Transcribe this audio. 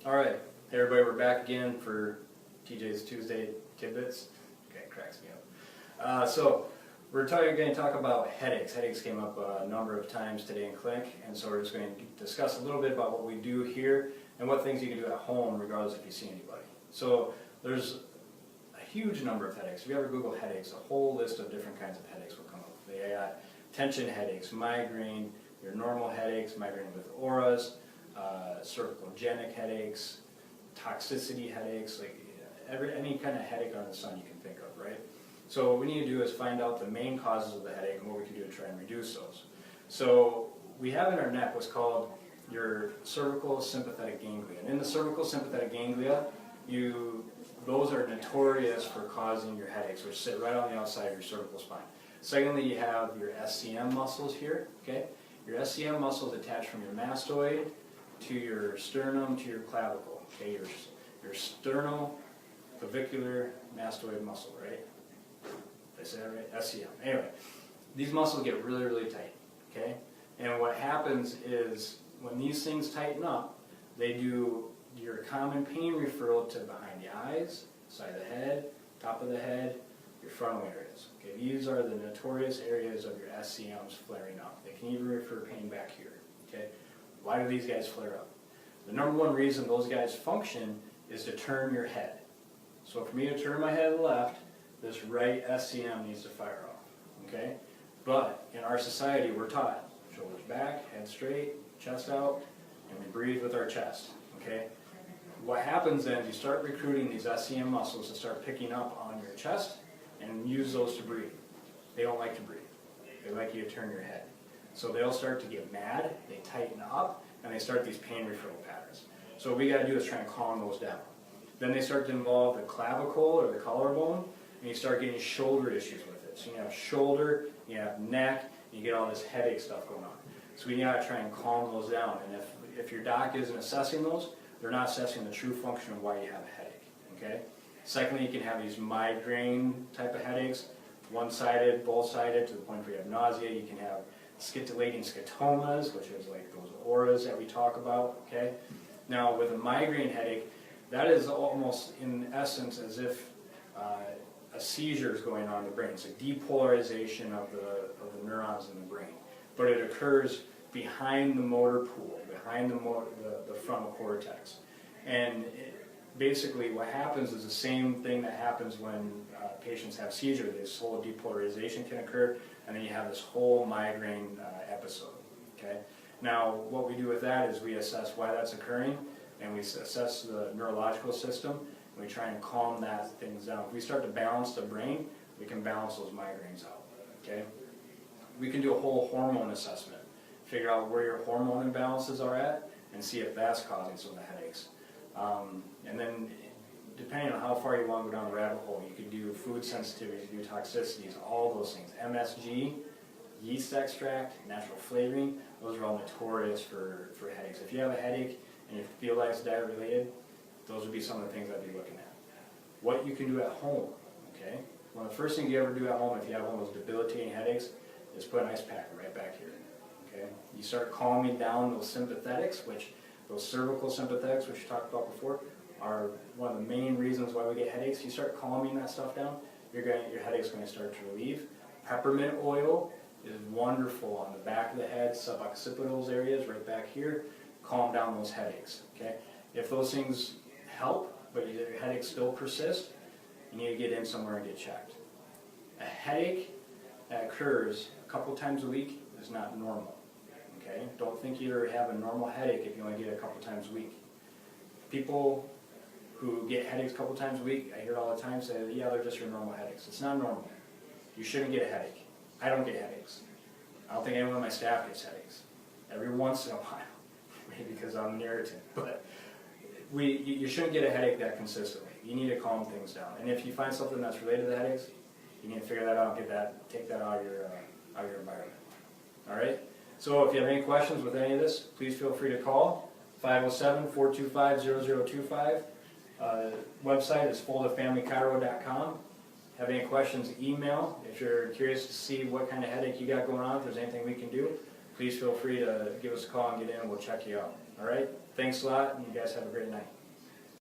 All right, hey everybody, we're back again for TJ's Tuesday Tidbits. Okay, cracks me up. So we're going to talk about headaches. Headaches came up a number of times today in clinic, and so we're just going to discuss a little bit about what we do here and what things you can do at home regardless if you see anybody. So there's a huge number of headaches. If you ever Google headaches, a whole list of different kinds of headaches will come up. They got tension headaches, migraine, your normal headaches, migraine with auras, cervicogenic headaches, toxicity headaches, like any kind of headache under the sun you can think of, right? So what we need to do is find out the main causes of the headache and what we can do to try and reduce those. So we have in our neck what's called your cervical sympathetic ganglia. And in the cervical sympathetic ganglia, those are notorious for causing your headaches, which sit right on the outside of your cervical spine. Secondly, you have your SCM muscles here, okay? Your SCM muscles attach from your mastoid to your sternum to your clavicle, okay? Your sternoclavicular mastoid muscle, right? Did I say that right? SCM. Anyway, these muscles get really, really tight, okay? And what happens is when these things tighten up, they do your common pain referral to behind the eyes, side of the head, top of the head, your frontal areas. Okay, these are the notorious areas of your SCMs flaring up. They can even refer pain back here. Okay, why do these guys flare up? The number one reason those guys function is to turn your head. So for me to turn my head to the left, this right SCM needs to fire off. Okay, but in our society we're taught shoulders back, head straight, chest out, and we breathe with our chest. Okay. What happens then is you start recruiting these SCM muscles to start picking up on your chest and use those to breathe. They don't like to breathe. They like you to turn your head. So they'll start to get mad, they tighten up, and they start these pain referral patterns. So what we got to do is try and calm those down. Then they start to involve the clavicle or the collarbone, and you start getting shoulder issues with it. So you have shoulder, you have neck, and you get all this headache stuff going on. So we got to try and calm those down. And if your doc isn't assessing those, they're not assessing the true function of why you have a headache, okay? Secondly, you can have these migraine type of headaches, one-sided, both-sided, to the point where you have nausea. You can have scintillating scotomas, which is like those auras that we talk about, okay? Now, with a migraine headache, that is almost in essence as if a seizure is going on in the brain. It's a depolarization of the neurons in the brain. But it occurs behind the motor pool, behind the frontal cortex. And basically what happens is the same thing that happens when patients have seizure. This whole depolarization can occur, and then you have this whole migraine episode. Okay. Now, what we do with that is we assess why that's occurring, and we assess the neurological system, and we try and calm that things down. If we start to balance the brain, we can balance those migraines out. Okay. We can do a whole hormone assessment, figure out where your hormone imbalances are at, and see if that's causing some of the headaches. And then, depending on how far you want to go down the rabbit hole, you can do food sensitivities, you can do toxicities, all those things. MSG, yeast extract, natural flavoring, those are all notorious for headaches. If you have a headache and you feel like it's diet related, those would be some of the things I'd be looking at. What you can do at home, okay? One of the first things you ever do at home if you have one of those debilitating headaches is put an ice pack right back here. Okay? You start calming down those sympathetics, those cervical sympathetics, which we talked about before, are one of the main reasons why we get headaches. You start calming that stuff down, your headache's going to start to relieve. Peppermint oil is wonderful on the back of the head, suboccipitals areas, right back here. Calm down those headaches. Okay? If those things help, but your headaches still persist, you need to get in somewhere and get checked. A headache that occurs a couple times a week is not normal. Okay? Don't think you have a normal headache if you only get it a couple times a week. People who get headaches a couple times a week, I hear all the time say, yeah, they're just your normal headaches. It's not normal. You shouldn't get a headache. I don't get headaches. I don't think anyone on my staff gets headaches. Every once in a while, maybe because I'm an irritant. But you shouldn't get a headache that consistently. You need to calm things down. And if you find something that's related to the headaches, you need to figure that out and take that out of your environment. All right? So if you have any questions with any of this, please feel free to call 507-425-0025. Website is foldafamilychiro.com. Have any questions, email. If you're curious to see what kind of headache you got going on, if there's anything we can do, please feel free to give us a call and get in and we'll check you out. All right, thanks a lot, and you guys have a great night.